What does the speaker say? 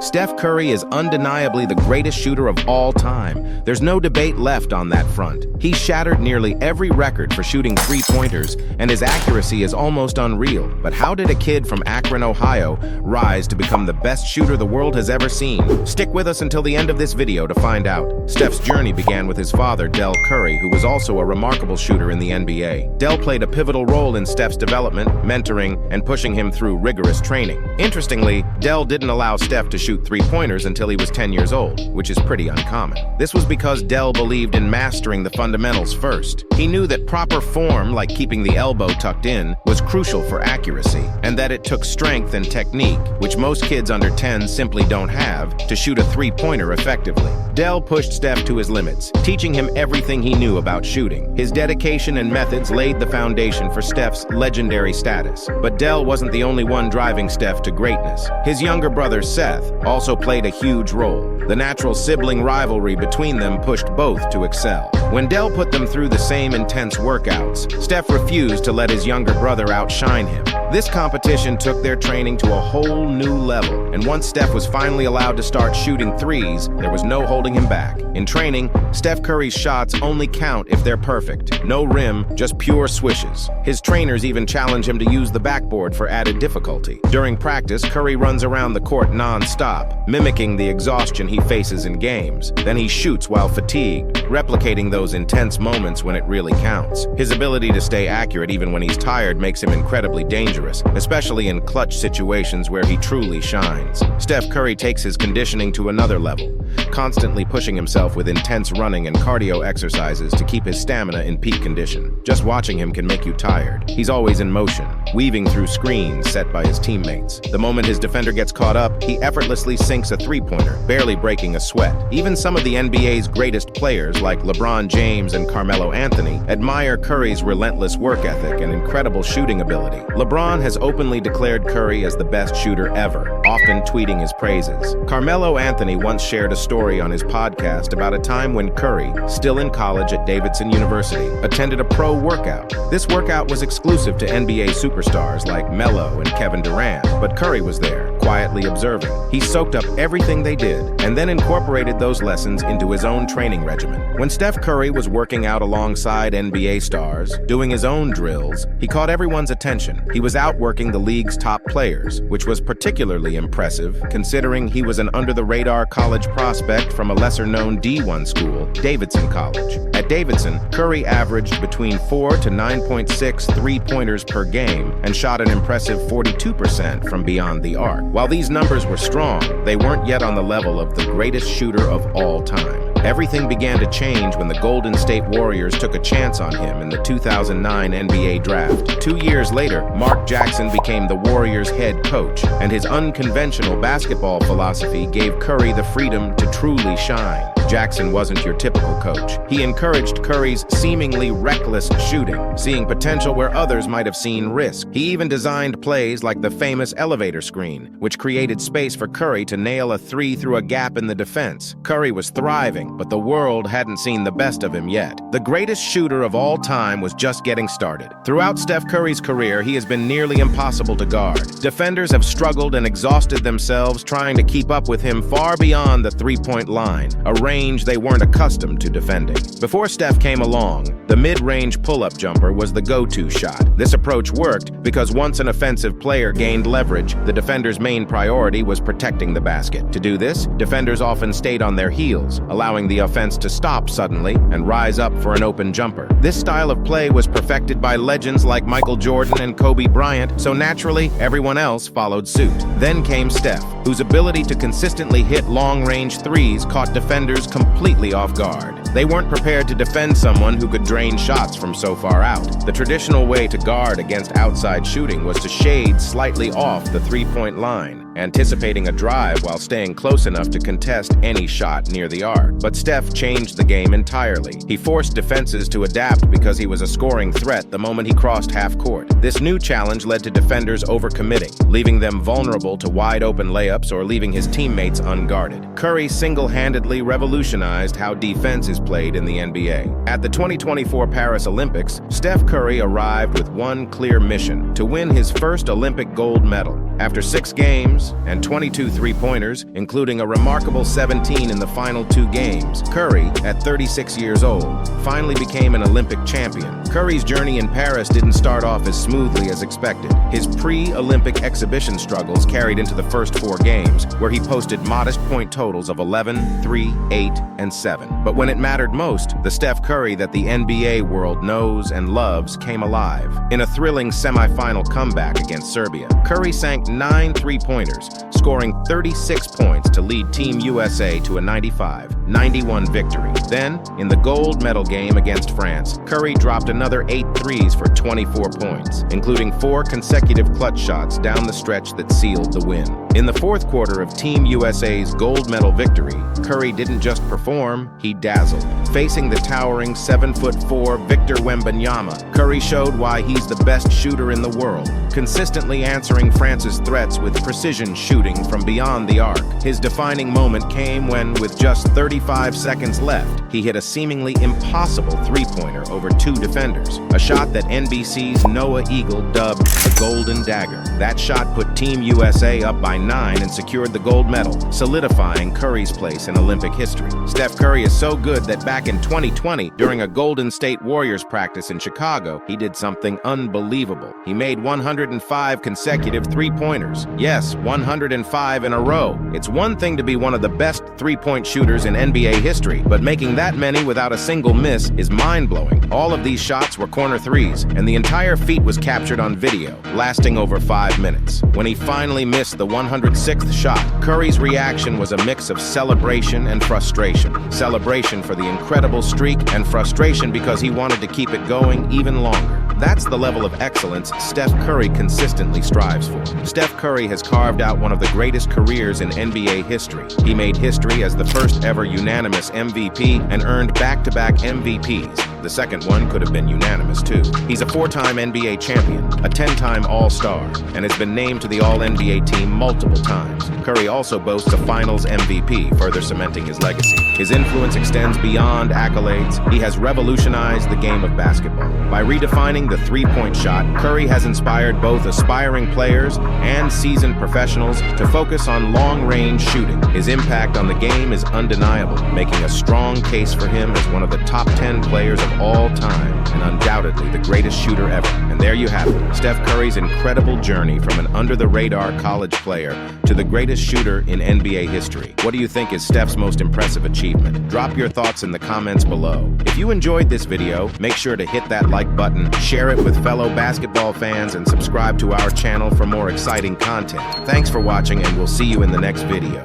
Steph Curry is undeniably the greatest shooter of all time. There's no debate left on that front. He shattered nearly every record for shooting three-pointers, and his accuracy is almost unreal. But how did a kid from Akron, Ohio, rise to become the best shooter the world has ever seen? Stick with us until the end of this video to find out. Steph's journey began with his father, Del Curry, who was also a remarkable shooter in the NBA. Del played a pivotal role in Steph's development, mentoring, and pushing him through rigorous training. Interestingly, Del didn't allow Steph to shoot three-pointers until he was 10 years old, which is pretty uncommon. This was because Del believed in mastering the fundamentals first. He knew that proper form, like keeping the elbow tucked in, was crucial for accuracy, and that it took strength and technique, which most kids under 10 simply don't have, to shoot a three-pointer effectively. Del pushed Steph to his limits, teaching him everything he knew about shooting. His dedication and methods laid the foundation for Steph's legendary status. But Del wasn't the only one driving Steph to greatness. His younger brother, Seth, also played a huge role. The natural sibling rivalry between them pushed both to excel. When Del put them through the same intense workouts, Steph refused to let his younger brother outshine him. This competition took their training to a whole new level, and once Steph was finally allowed to start shooting threes, there was no holding him back. In training, Steph Curry's shots only count if they're perfect. No rim, just pure swishes. His trainers even challenge him to use the backboard for added difficulty. During practice, Curry runs around the court non-stop, mimicking the exhaustion he faces in games. Then he shoots while fatigued, replicating those intense moments when it really counts. His ability to stay accurate even when he's tired makes him incredibly dangerous, especially in clutch situations where he truly shines. Steph Curry takes his conditioning to another level, constantly pushing himself with intense running and cardio exercises to keep his stamina in peak condition. Just watching him can make you tired. He's always in motion, weaving through screens set by his teammates. The moment his defender gets caught up, he effortlessly sinks a three-pointer, barely breaking a sweat. Even some of the NBA's greatest players, like LeBron James and Carmelo Anthony, admire Curry's relentless work ethic and incredible shooting ability. LeBron has openly declared Curry as the best shooter ever, often tweeting his praises. Carmelo Anthony once shared a story on his podcast about a time when Curry, still in college at Davidson University, attended a pro workout. This workout was exclusive to NBA superstars like Melo and Kevin Durant, but Curry was there, quietly observing. He soaked up everything they did, and then incorporated those lessons into his own training regimen. When Steph Curry was working out alongside NBA stars, doing his own drills, he caught everyone's attention. He was outworking the league's top players, which was particularly impressive considering he was an under-the-radar college prospect from a lesser-known D1 school, Davidson College. At Davidson, Curry averaged between 4 to 9.6 three-pointers per game and shot an impressive 42% from beyond the arc. While these numbers were strong, they weren't yet on the level of the greatest shooter of all time. Everything began to change when the Golden State Warriors took a chance on him in the 2009 NBA draft. 2 years later, Mark Jackson became the Warriors' head coach, and his unconventional basketball philosophy gave Curry the freedom to truly shine. Jackson wasn't your typical coach. He encouraged Curry's seemingly reckless shooting, seeing potential where others might have seen risk. He even designed plays like the famous elevator screen, which created space for Curry to nail a three through a gap in the defense. Curry was thriving, but the world hadn't seen the best of him yet. The greatest shooter of all time was just getting started. Throughout Steph Curry's career, he has been nearly impossible to guard. Defenders have struggled and exhausted themselves trying to keep up with him far beyond the three-point line, a range they weren't accustomed to defending. Before Steph came along, the mid-range pull-up jumper was the go-to shot. This approach worked because once an offensive player gained leverage, the defender's main priority was protecting the basket. To do this, defenders often stayed on their heels, allowing the offense to stop suddenly and rise up for an open jumper. This style of play was perfected by legends like Michael Jordan and Kobe Bryant, so naturally, everyone else followed suit. Then came Steph, whose ability to consistently hit long-range threes caught defenders completely off guard. They weren't prepared to defend someone who could drain shots from so far out. The traditional way to guard against outside shooting was to shade slightly off the three-point line, anticipating a drive while staying close enough to contest any shot near the arc. But Steph changed the game entirely. He forced defenses to adapt because he was a scoring threat the moment he crossed half court. This new challenge led to defenders overcommitting, leaving them vulnerable to wide-open layups or leaving his teammates unguarded. Curry single-handedly revolutionized how defense is played in the NBA. At the 2024 Paris Olympics, Steph Curry arrived with one clear mission: to win his first Olympic gold medal. After 6 games and 22 three-pointers, including a remarkable 17 in the final 2 games, Curry, at 36 years old, finally became an Olympic champion. Curry's journey in Paris didn't start off as smoothly as expected. His pre-Olympic exhibition struggles carried into the first 4 games, where he posted modest point totals of 11, 3, 8, and 7. But when it mattered most, the Steph Curry that the NBA world knows and loves came alive. In a thrilling semi-final comeback against Serbia, Curry sank 9 three-pointers, scoring 36 points to lead Team USA to a 95-91 victory. Then, in the gold medal game against France, Curry dropped another 8 threes for 24 points, including 4 consecutive clutch shots down the stretch that sealed the win. In the fourth quarter of Team USA's gold medal victory, Curry didn't just perform, he dazzled. Facing the towering 7'4" Victor Wembanyama, Curry showed why he's the best shooter in the world, consistently answering France's threats with precision shooting from beyond the arc. His defining moment came when, with just 35 seconds left, he hit a seemingly impossible three-pointer over 2 defenders, a shot that NBC's Noah Eagle dubbed the Golden Dagger. That shot put Team USA up by 9 and secured the gold medal, solidifying Curry's place in Olympic history. Steph Curry is so good that back in 2020, during a Golden State Warriors practice in Chicago, he did something unbelievable. He made 105 consecutive three-pointers. Yes, 105 in a row. It's one thing to be one of the best three-point shooters in NBA history, but making that many without a single miss is mind-blowing. All of these shots were corner threes, and the entire feat was captured on video, lasting over 5 minutes. When he finally missed the 106th shot, Curry's reaction was a mix of celebration and frustration. Celebration for the incredible streak, and frustration because he wanted to keep it going even longer. That's the level of excellence Steph Curry consistently strives for. Steph Curry has carved out one of the greatest careers in NBA history. He made history as the first ever unanimous MVP and earned back-to-back MVPs. The second one could have been unanimous, too. He's a 4-time NBA champion, a 10-time All-Star, and has been named to the All-NBA team multiple times. Curry also boasts a Finals MVP, further cementing his legacy. His influence extends beyond accolades. He has revolutionized the game of basketball. By redefining the three-point shot, Curry has inspired both aspiring players and seasoned professionals to focus on long-range shooting. His impact on the game is undeniable, making a strong case for him as one of the top 10 players of all time, and undoubtedly the greatest shooter ever. And there you have it, Steph Curry's incredible journey from an under-the-radar college player to the greatest shooter in NBA history. What do you think is Steph's most impressive achievement? Drop your thoughts in the comments below. If you enjoyed this video, make sure to hit that like button, share it with fellow basketball fans, and subscribe to our channel for more exciting content. Thanks for watching, and we'll see you in the next video.